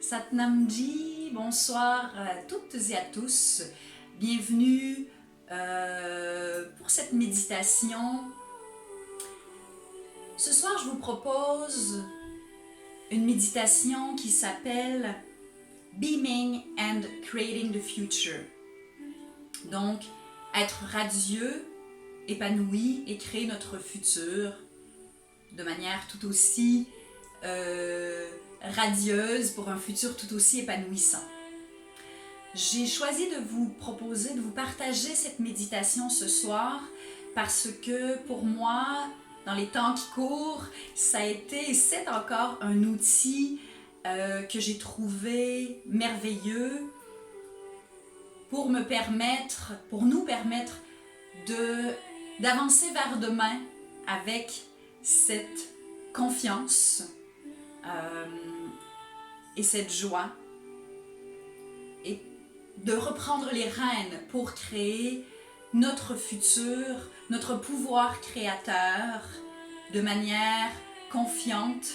Satnamji, bonsoir à toutes et à tous. Bienvenue pour cette méditation. Ce soir, je vous propose une méditation qui s'appelle Beaming and Creating the Future. Donc, être radieux, épanoui et créer notre futur de manière tout aussi radieuse pour un futur tout aussi épanouissant. J'ai choisi de vous proposer, de vous partager cette méditation ce soir parce que pour moi, dans les temps qui courent, ça a été et c'est encore un outil que j'ai trouvé merveilleux pour nous permettre d'avancer vers demain avec cette confiance et cette joie et de reprendre les rênes pour créer notre futur, notre pouvoir créateur de manière confiante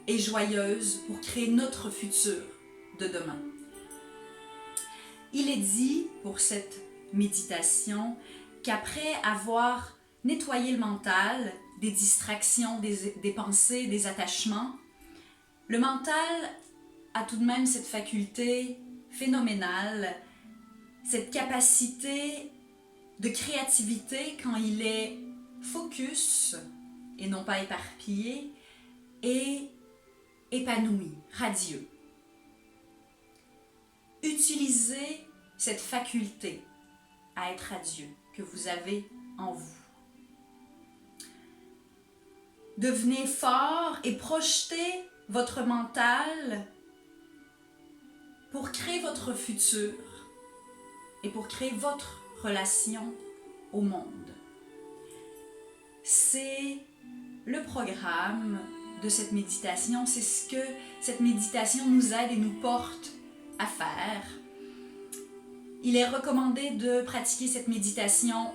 et joyeuse pour créer notre futur de demain. Il est dit pour cette méditation qu'après avoir nettoyé le mental des distractions, des pensées, des attachements, le mental a tout de même cette faculté phénoménale, cette capacité de créativité quand il est focus et non pas éparpillé et épanoui, radieux. Utilisez cette faculté à être radieux que vous avez en vous. Devenez fort et projetez votre mental pour créer votre futur et pour créer votre relation au monde. C'est le programme de cette méditation, c'est ce que cette méditation nous aide et nous porte à faire. Il est recommandé de pratiquer cette méditation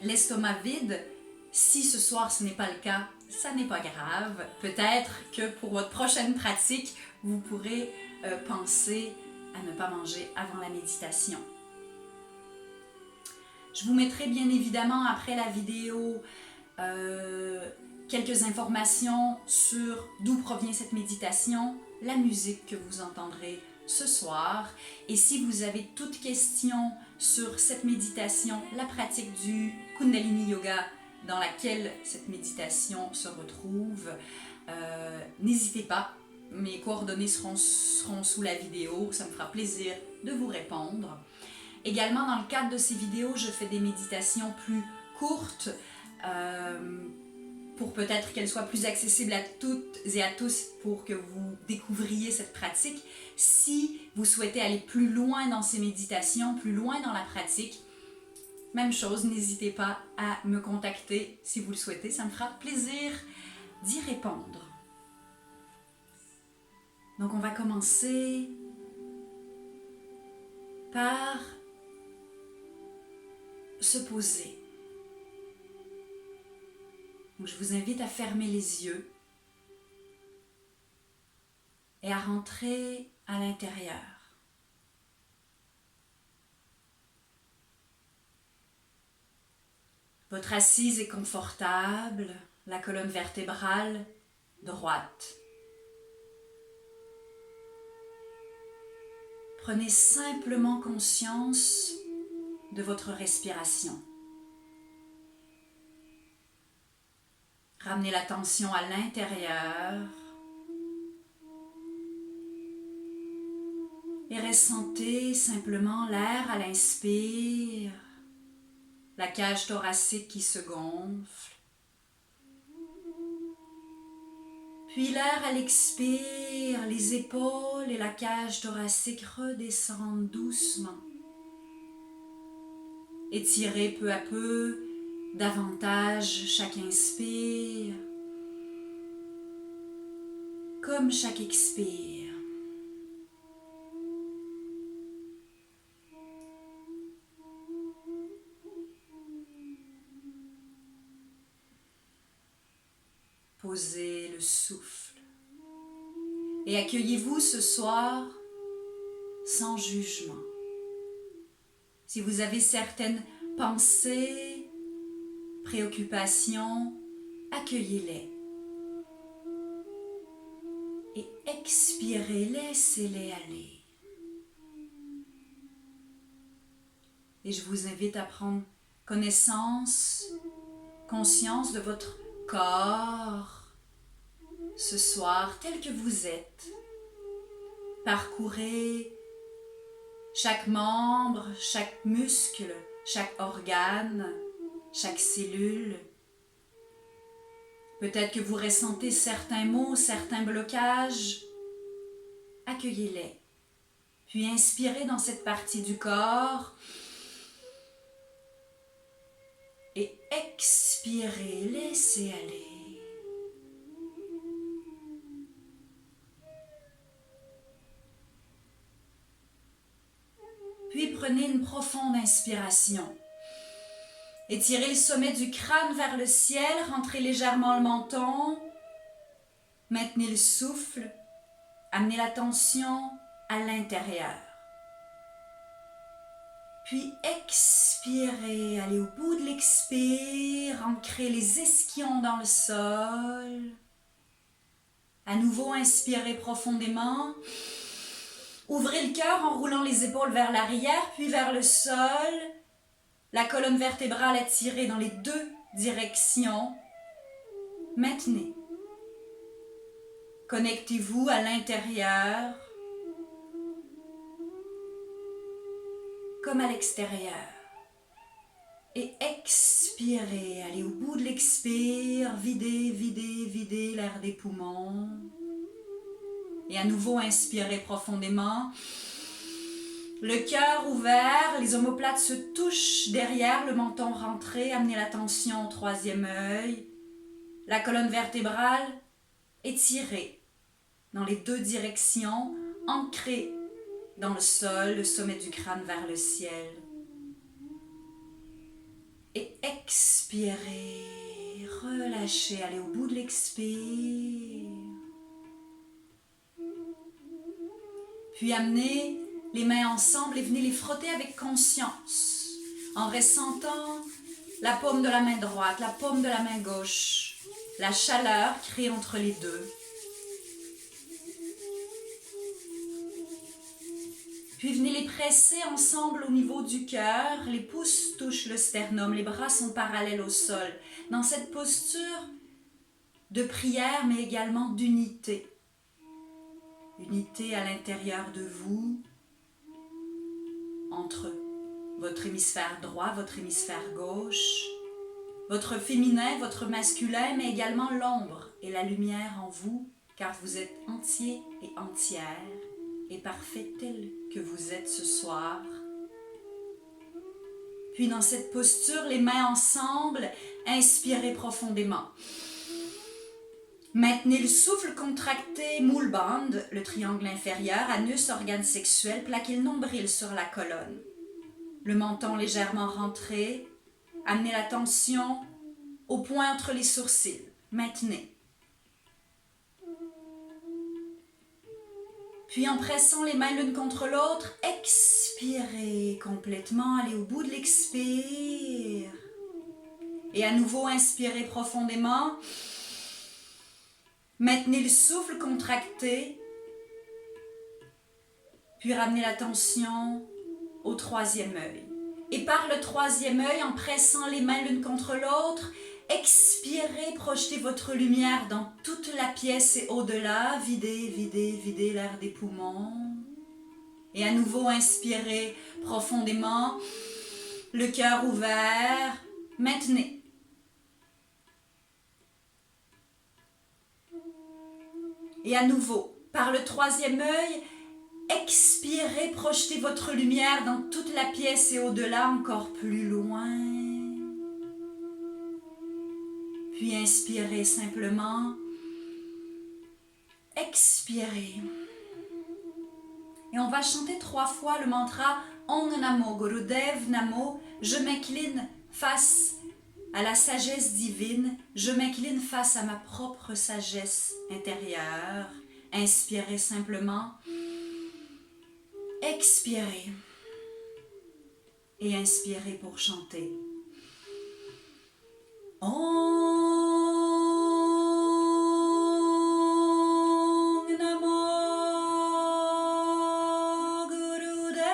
l'estomac vide. Si ce soir ce n'est pas le cas, ça n'est pas grave. Peut-être que pour votre prochaine pratique, vous pourrez penser à ne pas manger avant la méditation. Je vous mettrai bien évidemment après la vidéo quelques informations sur d'où provient cette méditation, la musique que vous entendrez ce soir. Et si vous avez toute question sur cette méditation, la pratique du Kundalini Yoga dans laquelle cette méditation se retrouve, n'hésitez pas. Mes coordonnées seront sous la vidéo, ça me fera plaisir de vous répondre. Également, dans le cadre de ces vidéos, je fais des méditations plus courtes pour peut-être qu'elles soient plus accessibles à toutes et à tous pour que vous découvriez cette pratique. Si vous souhaitez aller plus loin dans ces méditations, plus loin dans la pratique, même chose, n'hésitez pas à me contacter si vous le souhaitez, ça me fera plaisir d'y répondre. Donc on va commencer par se poser. Donc je vous invite à fermer les yeux et à rentrer à l'intérieur. Votre assise est confortable, la colonne vertébrale droite. Prenez simplement conscience de votre respiration. Ramenez l'attention à l'intérieur et ressentez simplement l'air à l'inspire, la cage thoracique qui se gonfle, puis l'air à l'expire, les épaules et la cage thoracique redescendent doucement. Étirez peu à peu davantage chaque inspire, comme chaque expire. Posez le souffle Et accueillez-vous ce soir sans jugement. Si vous avez certaines pensées, préoccupations, accueillez-les. Et expirez, laissez-les aller. Et je vous invite à prendre conscience de votre corps ce soir tel que vous êtes. Parcourez chaque membre, chaque muscle, chaque organe, chaque cellule. Peut-être que vous ressentez certains maux, certains blocages. Accueillez-les. Puis inspirez dans cette partie du corps. Et expirez, laissez aller. Puis prenez une profonde inspiration. Étirez le sommet du crâne vers le ciel, rentrez légèrement le menton. Maintenez le souffle, amenez l'attention à l'intérieur. Puis expirez, allez au bout de l'expire, ancrez les ischions dans le sol. À nouveau, inspirez profondément. Ouvrez le cœur en roulant les épaules vers l'arrière, puis vers le sol. La colonne vertébrale étirée dans les deux directions. Maintenez. Connectez-vous à l'intérieur comme à l'extérieur. Et expirez, allez au bout de l'expire, videz, videz, videz l'air des poumons. Et à nouveau, inspirez profondément. Le cœur ouvert, les omoplates se touchent derrière, le menton rentré, amenez l'attention au troisième œil. La colonne vertébrale étirée dans les deux directions, ancrée dans le sol, le sommet du crâne vers le ciel. Et expirez, relâchez, allez au bout de l'expire. Puis amenez les mains ensemble et venez les frotter avec conscience, en ressentant la paume de la main droite, la paume de la main gauche, la chaleur créée entre les deux. Puis venez les presser ensemble au niveau du cœur, les pouces touchent le sternum, les bras sont parallèles au sol, dans cette posture de prière mais également d'unité. Unité à l'intérieur de vous, entre votre hémisphère droit, votre hémisphère gauche, votre féminin, votre masculin, mais également l'ombre et la lumière en vous, car vous êtes entier et entière et parfait tel que vous êtes ce soir. Puis dans cette posture, les mains ensemble, inspirez profondément. Maintenez le souffle contracté, moule band, le triangle inférieur, anus, organe sexuel, plaquez le nombril sur la colonne. Le menton légèrement rentré, amenez l'attention au point entre les sourcils. Maintenez. Puis en pressant les mains l'une contre l'autre, expirez complètement, allez au bout de l'expire. Et à nouveau, inspirez profondément. Maintenez le souffle contracté, puis ramenez l'attention au troisième œil. Et par le troisième œil, en pressant les mains l'une contre l'autre, expirez, projetez votre lumière dans toute la pièce et au-delà, videz, videz, videz l'air des poumons. Et à nouveau, inspirez profondément, le cœur ouvert, maintenez. Et à nouveau, par le troisième œil, expirez, projetez votre lumière dans toute la pièce et au-delà, encore plus loin. Puis inspirez simplement, expirez. Et on va chanter 3 fois le mantra Om Namo Gurudev Namo. Je m'incline face à la sagesse divine, je m'incline face à ma propre sagesse intérieure. Inspirez simplement. Expirez. Et inspirez pour chanter. Om Namo Gurudev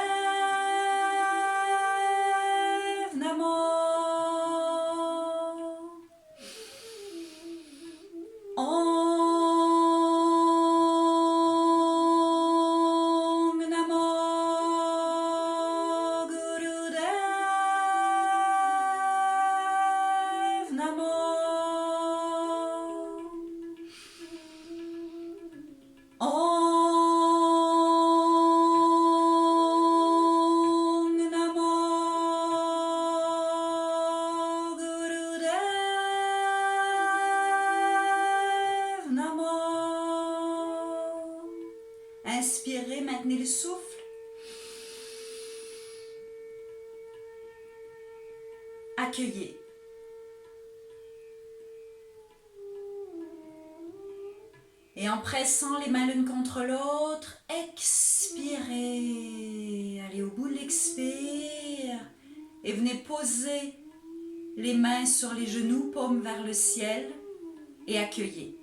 Namo. Om Namo Gurudev Namo. Om Namo Gurudev Namo. Inspirez, maintenez le souffle. Accueillez. Et en pressant les mains l'une contre l'autre, expirez. Allez au bout de l'expire. Et venez poser les mains sur les genoux, paumes vers le ciel. Et accueillez.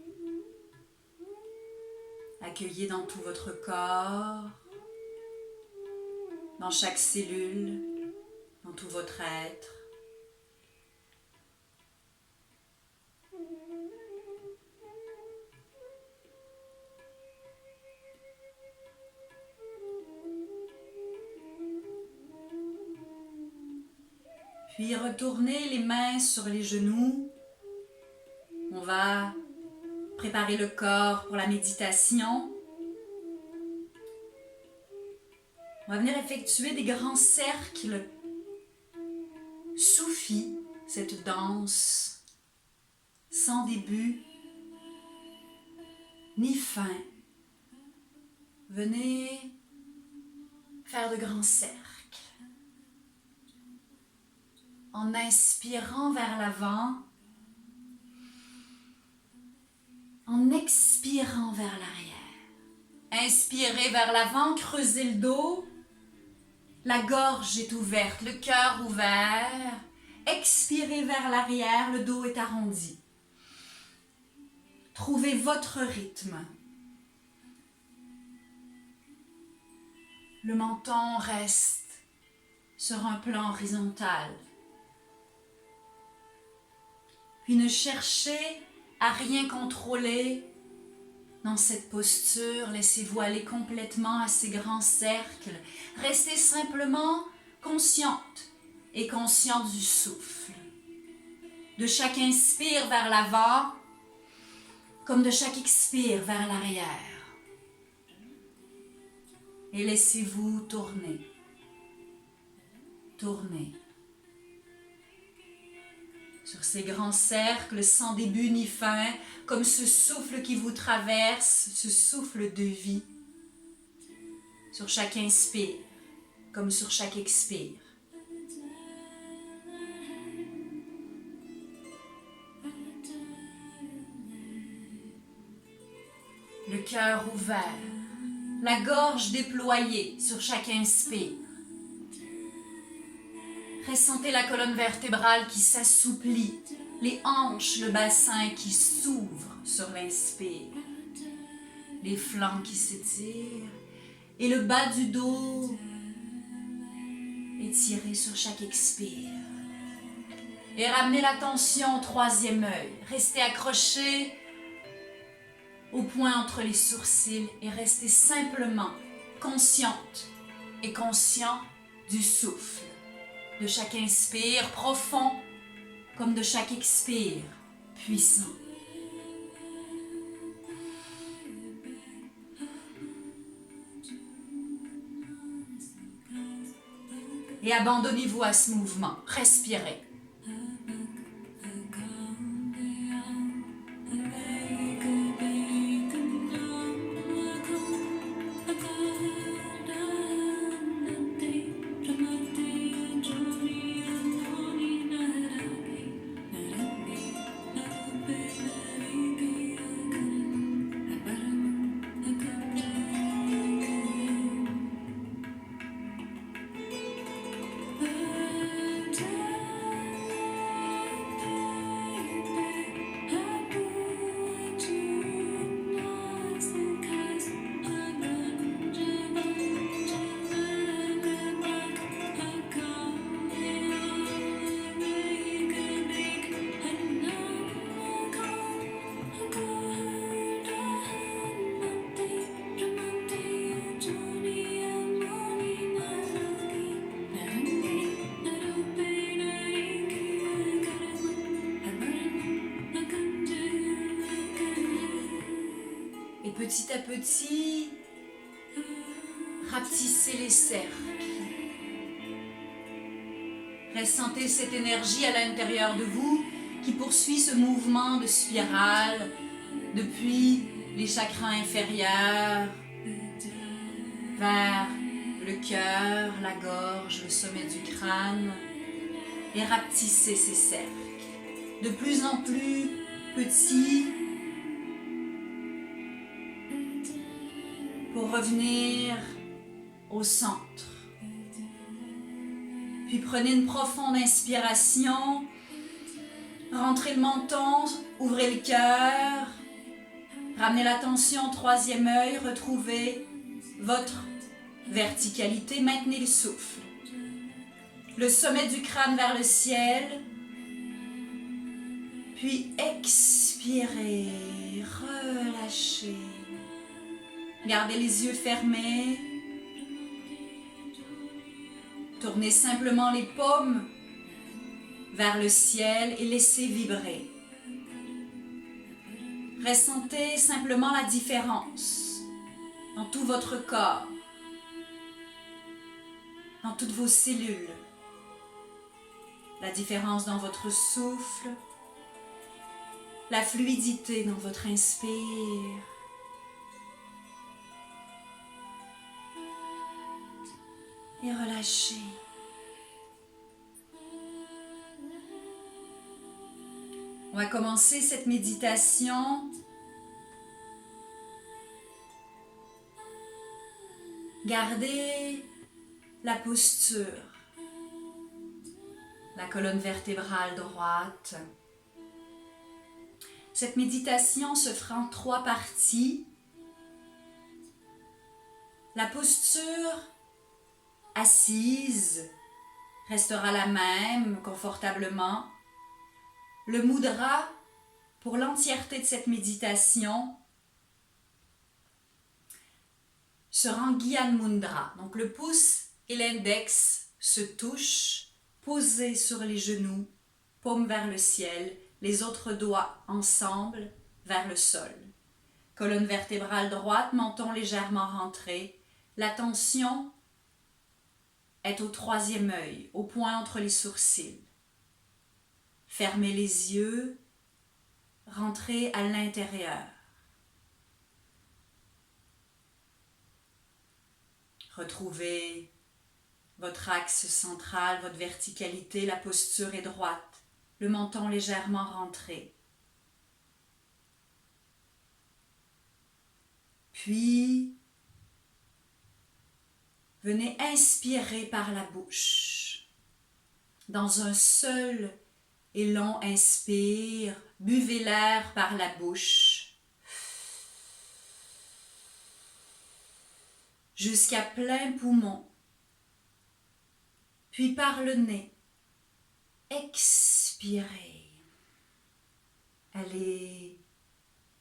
Accueillez dans tout votre corps, dans chaque cellule, dans tout votre être. Puis retournez les mains sur les genoux. On va préparer le corps pour la méditation. On va venir effectuer des grands cercles soufis, cette danse sans début ni fin. Venez faire de grands cercles. En inspirant vers l'avant, en expirant vers l'arrière. Inspirez vers l'avant, creusez le dos, la gorge est ouverte, le cœur ouvert. Expirez vers l'arrière, le dos est arrondi. Trouvez votre rythme. Le menton reste sur un plan horizontal. Puis ne cherchez à rien contrôler dans cette posture. Laissez-vous aller complètement à ces grands cercles. Restez simplement consciente et conscient du souffle. De chaque inspire vers l'avant, comme de chaque expire vers l'arrière. Et laissez-vous tourner. Tourner. Sur ces grands cercles sans début ni fin, comme ce souffle qui vous traverse, ce souffle de vie. Sur chaque inspire, comme sur chaque expire. Le cœur ouvert, la gorge déployée sur chaque inspire. Ressentez la colonne vertébrale qui s'assouplit, les hanches, le bassin qui s'ouvre sur l'inspire, les flancs qui s'étirent et le bas du dos étiré sur chaque expire. Et ramenez l'attention au troisième œil. Restez accroché au point entre les sourcils et restez simplement consciente et conscient du souffle. De chaque inspire profond comme de chaque expire puissant. Et abandonnez-vous à ce mouvement. Respirez. petit à petit, rapetissez les cercles. Ressentez cette énergie à l'intérieur de vous qui poursuit ce mouvement de spirale depuis les chakras inférieurs vers le cœur, la gorge, le sommet du crâne et rapetissez ces cercles. De plus en plus petits pour revenir au centre. Puis prenez une profonde inspiration, rentrez le menton, ouvrez le cœur, ramenez l'attention au troisième œil, retrouvez votre verticalité, maintenez le souffle. Le sommet du crâne vers le ciel, puis expirez, relâchez. Gardez les yeux fermés. Tournez simplement les paumes vers le ciel et laissez vibrer. Ressentez simplement la différence dans tout votre corps, dans toutes vos cellules. La différence dans votre souffle, la fluidité dans votre inspire. Et relâchez. On va commencer cette méditation gardez la posture, la colonne vertébrale droite. Cette méditation se fera en 3 parties. La posture assise restera la même, confortablement. Le mudra, pour l'entièreté de cette méditation, sera en Gyan Mudra. Donc le pouce et l'index se touchent, posés sur les genoux, paume vers le ciel, les autres doigts ensemble vers le sol. Colonne vertébrale droite, menton légèrement rentré. L'attention est au troisième œil, au point entre les sourcils. Fermez les yeux, rentrez à l'intérieur. Retrouvez votre axe central, votre verticalité, la posture est droite, le menton légèrement rentré. Puis, venez inspirer par la bouche. Dans un seul et long inspire, buvez l'air par la bouche. Jusqu'à plein poumon. Puis par le nez, expirez. Allez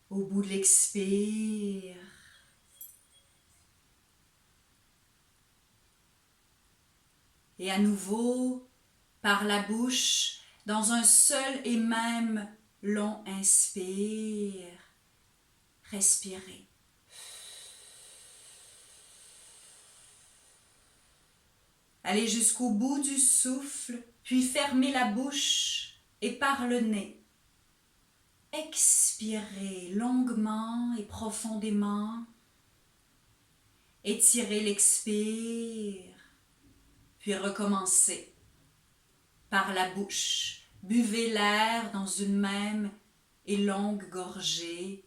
au bout de l'expire. Et à nouveau, par la bouche, dans un seul et même long inspire, respirez. Allez jusqu'au bout du souffle, puis fermez la bouche et par le nez. Expirez longuement et profondément. Étirez l'expire, puis recommencez. Par la bouche, buvez l'air dans une même et longue gorgée.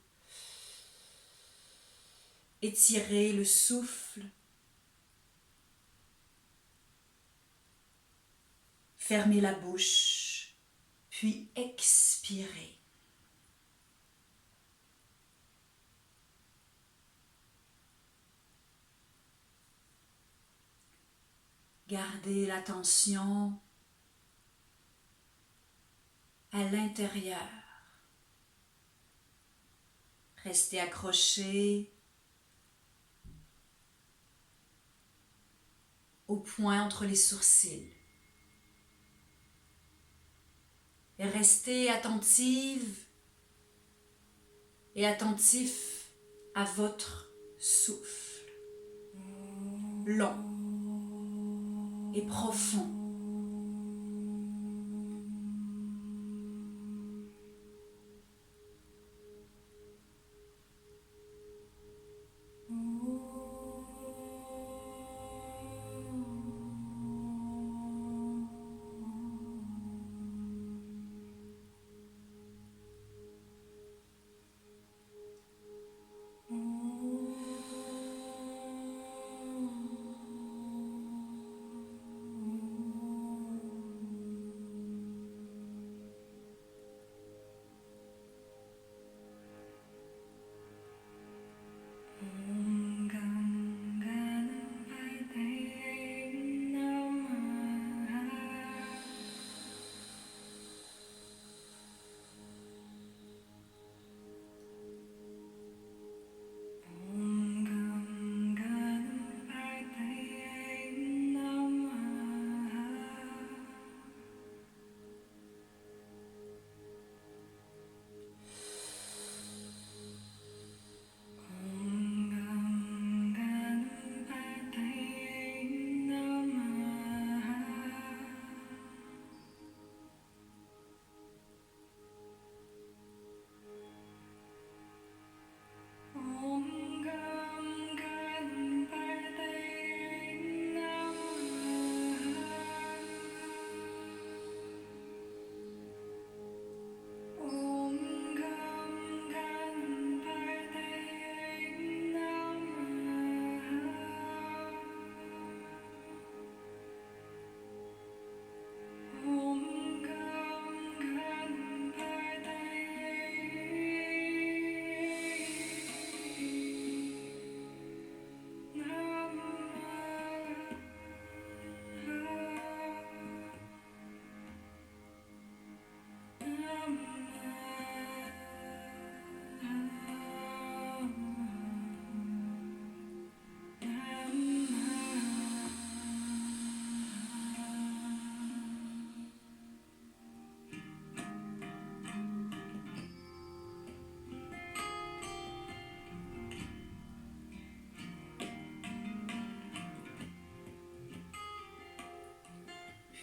Étirez le souffle. Fermez la bouche, puis expirez. Gardez l'attention à l'intérieur. Restez accroché au point entre les sourcils. Et restez attentive et attentif à votre souffle, long et profond.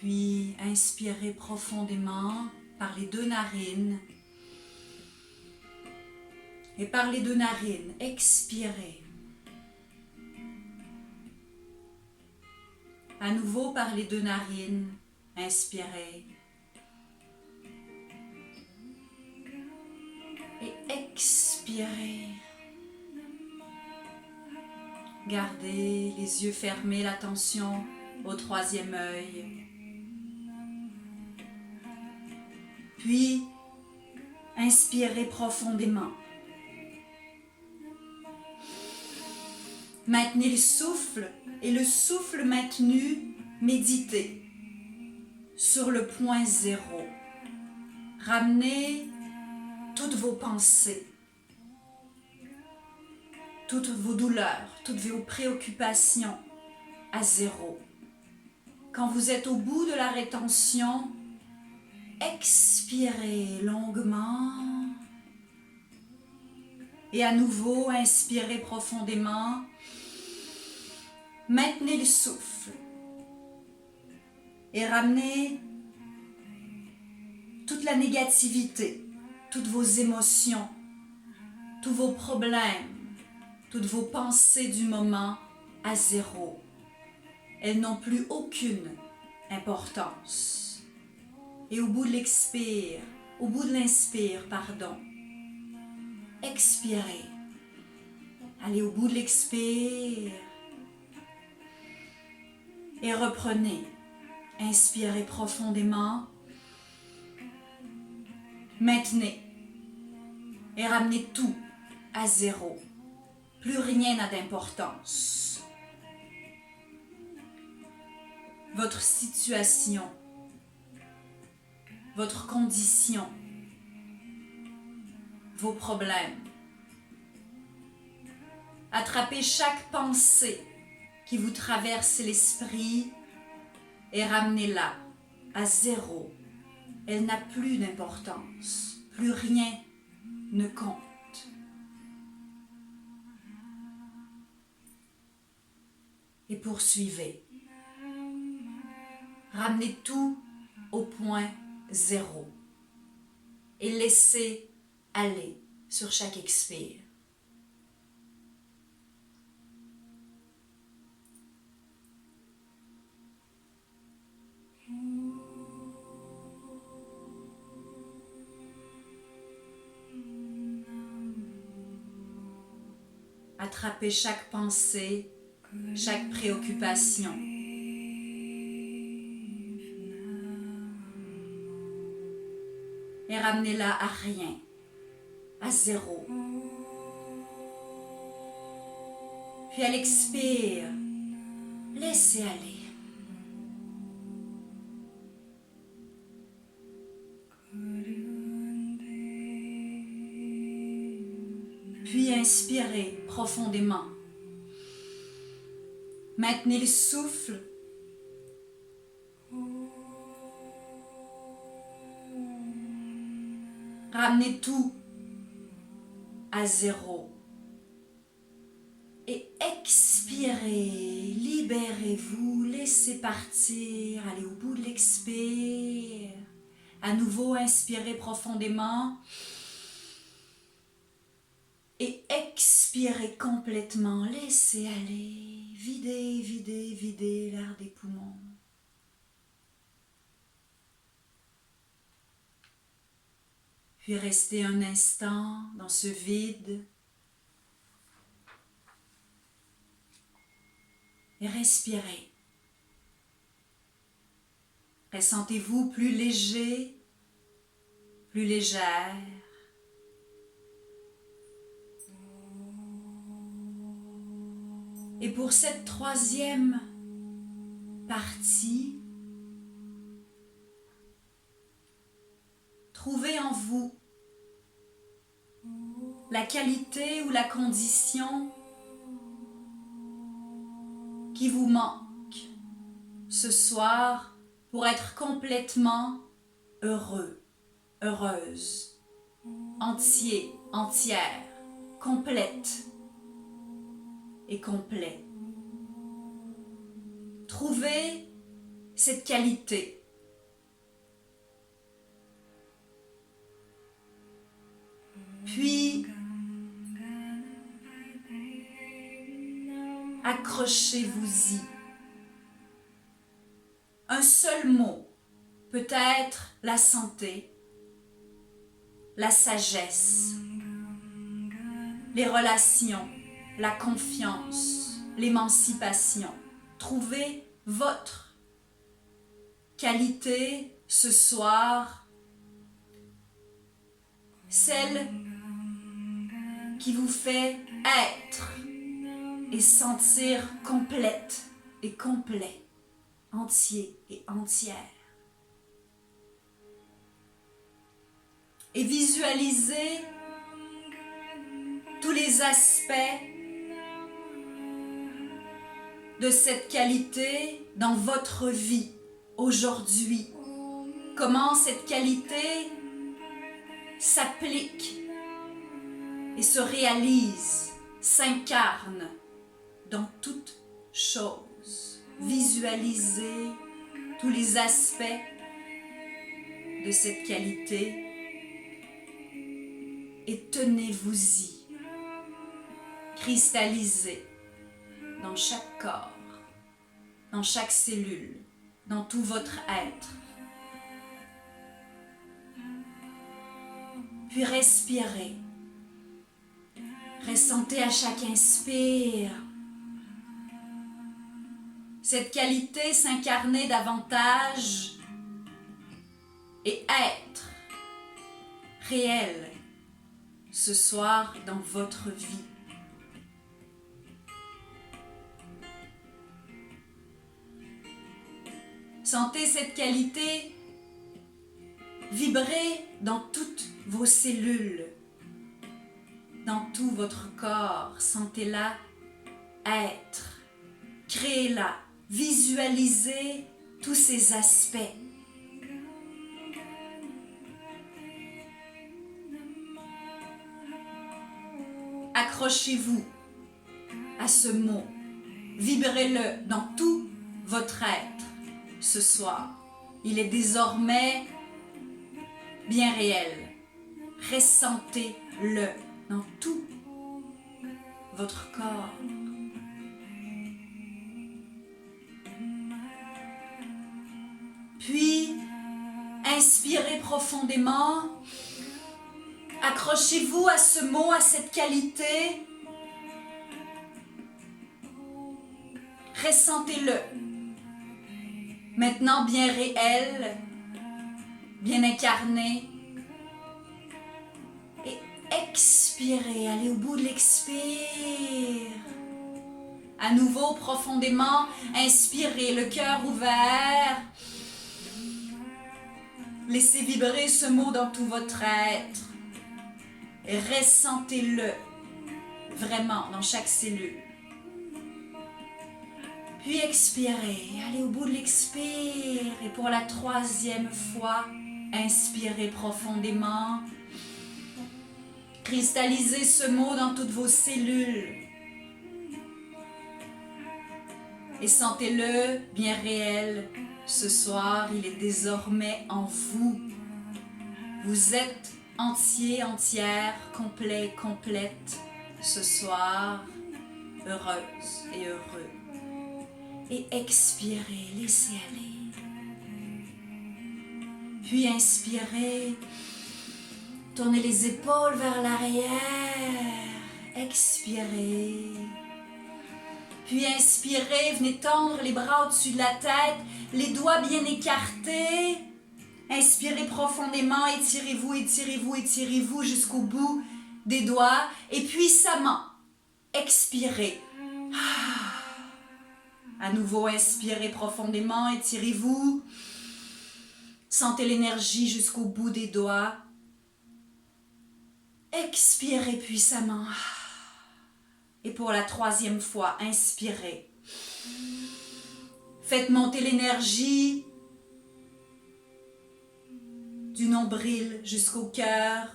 Puis inspirez profondément par les deux narines. Et par les deux narines, expirez. À nouveau par les deux narines, inspirez. Et expirez. Gardez les yeux fermés, l'attention au troisième œil. Puis, inspirez profondément. Maintenez le souffle et le souffle maintenu, méditez sur le point zéro. Ramenez toutes vos pensées, toutes vos douleurs, toutes vos préoccupations à zéro. Quand vous êtes au bout de la rétention, expirez longuement et à nouveau inspirez profondément. Maintenez le souffle et ramenez toute la négativité, toutes vos émotions, tous vos problèmes, toutes vos pensées du moment à zéro. Elles n'ont plus aucune importance. Et au bout de l'inspire, expirez. Allez au bout de l'expire et reprenez. Inspirez profondément. Maintenez et ramenez tout à zéro. Plus rien n'a d'importance. Votre situation, votre condition, vos problèmes. Attrapez chaque pensée qui vous traverse l'esprit et ramenez-la à zéro. Elle n'a plus d'importance. Plus rien ne compte. et poursuivez. Ramenez tout au point zéro et laissez aller sur chaque expire. Attrapez chaque pensée, chaque préoccupation. Et ramenez-la à rien, à zéro. Puis à l'expire, laissez aller. Puis inspirez profondément. Maintenez le souffle. Ramenez tout à zéro. Et expirez, libérez-vous, laissez partir, allez au bout de l'expire. À nouveau, inspirez profondément. Et expirez complètement, laissez aller, videz, videz, videz l'air des poumons. Puis restez un instant dans ce vide et respirez. Ressentez-vous plus léger, plus légère. Et pour cette troisième partie, trouvez en vous la qualité ou la condition qui vous manque ce soir pour être complètement heureux, heureuse, entier, entière, complète et complet. Trouvez cette qualité. Puis, accrochez-vous-y. Un seul mot, peut-être la santé, la sagesse, les relations, la confiance, l'émancipation. Trouvez votre qualité ce soir, celle qui vous fait être et sentir complète et complet, entier et entière. Et visualisez tous les aspects de cette qualité dans votre vie aujourd'hui. Comment cette qualité s'applique et se réalise, s'incarne dans toute chose. Visualisez tous les aspects de cette qualité et tenez-vous-y, cristallisez dans chaque corps, dans chaque cellule, dans tout votre être. Puis respirez. Ressentez à chaque inspire cette qualité s'incarner davantage et être réelle ce soir dans votre vie. Sentez cette qualité vibrer dans toutes vos cellules, dans tout votre corps. Sentez-la être, créez-la, visualisez tous ces aspects. Accrochez-vous à ce mot Vibrez-le dans tout votre être ce soir. Il est désormais bien réel. Ressentez-le dans tout votre corps. Puis, inspirez profondément. Accrochez-vous à ce mot, à cette qualité. Ressentez-le. Maintenant bien réel, bien incarné. Et expirez, allez au bout de l'expire. À nouveau, profondément, inspirez, le cœur ouvert. Laissez vibrer ce mot dans tout votre être. Et ressentez-le vraiment dans chaque cellule. Puis expirez, allez au bout de l'expire. Et pour la troisième fois, inspirez profondément. Cristallisez ce mot dans toutes vos cellules. Et sentez-le bien réel. Ce soir, il est désormais en vous. Vous êtes entier, entière, complet, complète. Ce soir, heureuse et heureux. Et expirez, laissez aller. Puis inspirez, tournez les épaules vers l'arrière. Expirez. Puis inspirez, venez tendre les bras au-dessus de la tête, les doigts bien écartés. Inspirez profondément, étirez-vous, étirez-vous, étirez-vous jusqu'au bout des doigts. Et puissamment, expirez. À nouveau, inspirez profondément, étirez-vous. Sentez l'énergie jusqu'au bout des doigts. Expirez puissamment. Et pour la troisième fois, inspirez. Faites monter l'énergie du nombril jusqu'au cœur,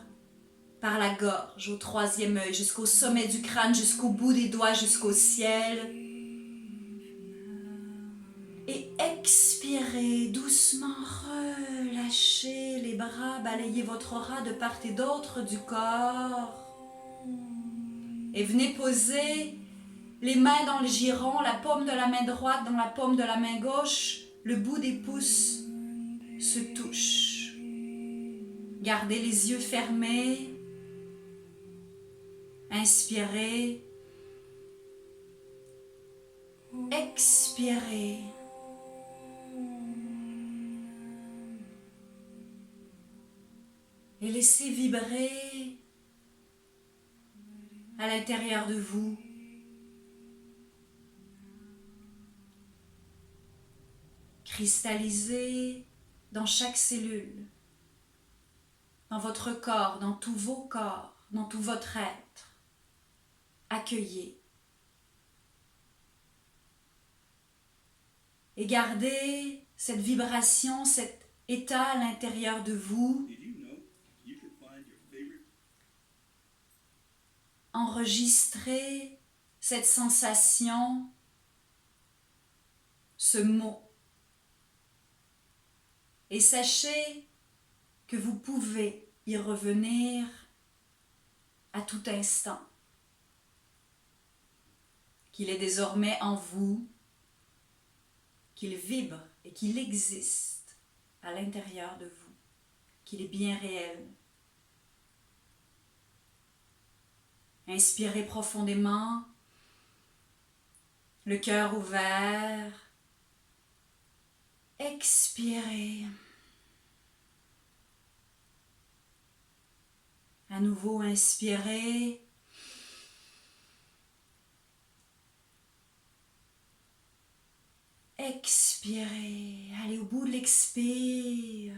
par la gorge, au troisième œil, jusqu'au sommet du crâne, jusqu'au bout des doigts, jusqu'au ciel. Et expirez doucement, relâchez les bras, balayez votre aura de part et d'autre du corps. Et venez poser les mains dans le giron, la paume de la main droite dans la paume de la main gauche, le bout des pouces se touche. Gardez les yeux fermés. Inspirez. Expirez. Et laissez vibrer à l'intérieur de vous cristallisez dans chaque cellule, dans votre corps, dans tous vos corps, dans tout votre être. Accueillez. Et gardez cette vibration, cet état à l'intérieur de vous. Enregistrez cette sensation, ce mot. Et sachez que vous pouvez y revenir à tout instant. Qu'il est désormais en vous, qu'il vibre et qu'il existe à l'intérieur de vous, qu'il est bien réel. Inspirez profondément, le cœur ouvert. Expirez. À nouveau, inspirez. Expirez. Allez au bout de l'expire.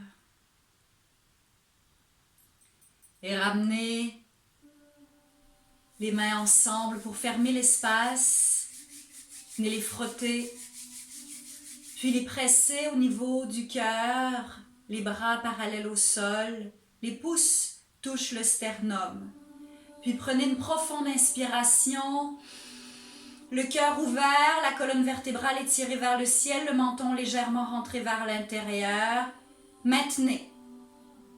Et ramenez les mains ensemble pour fermer l'espace. Venez les frotter. Puis les presser au niveau du cœur. Les bras parallèles au sol. Les pouces touchent le sternum. Puis prenez une profonde inspiration. Le cœur ouvert, la colonne vertébrale étirée vers le ciel, le menton légèrement rentré vers l'intérieur. Maintenez.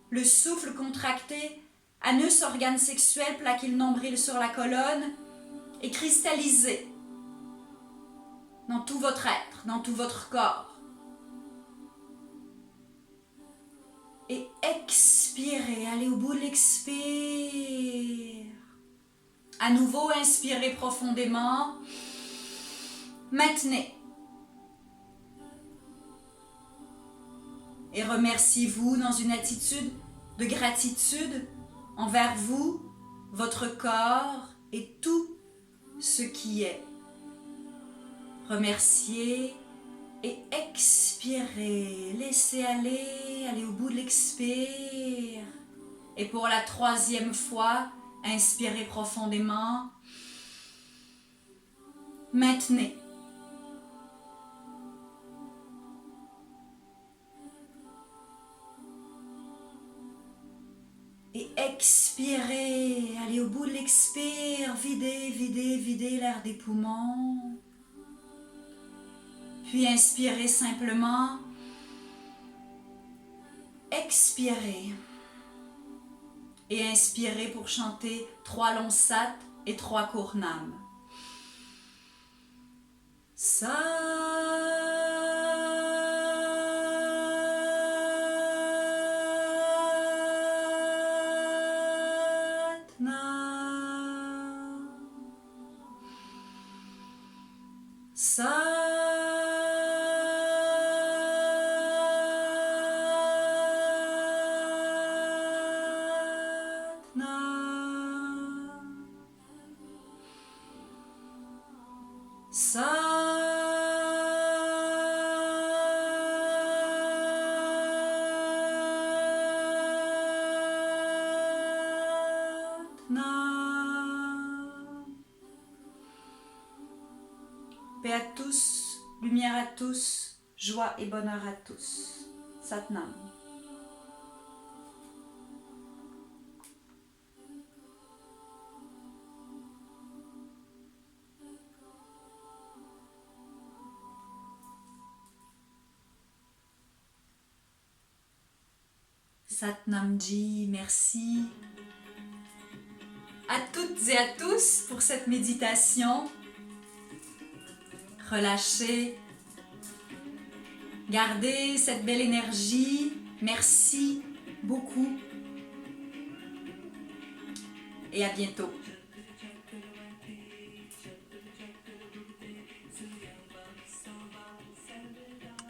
Le souffle contracté, anus, organe sexuel, plaquez le nombril sur la colonne et cristallisez dans tout votre être, dans tout votre corps. Et expirez, allez au bout de l'expire. À nouveau, inspirez profondément. Maintenez. Et remerciez-vous dans une attitude de gratitude envers vous, votre corps et tout ce qui est. Remerciez et expirez. Laissez aller, allez au bout de l'expire. Et pour la 3e fois, inspirez profondément. Maintenez. Et expirez, allez au bout de l'expire, videz, videz, videz l'air des poumons. Puis inspirez simplement, expirez. Et inspirez pour chanter 3 longs sats et 3 courts nams. Sa. Paix à tous, lumière à tous, joie et bonheur à tous. Satnam. Satnamji, merci à toutes et à tous pour cette méditation. Relâchez, gardez cette belle énergie. Merci beaucoup et à bientôt.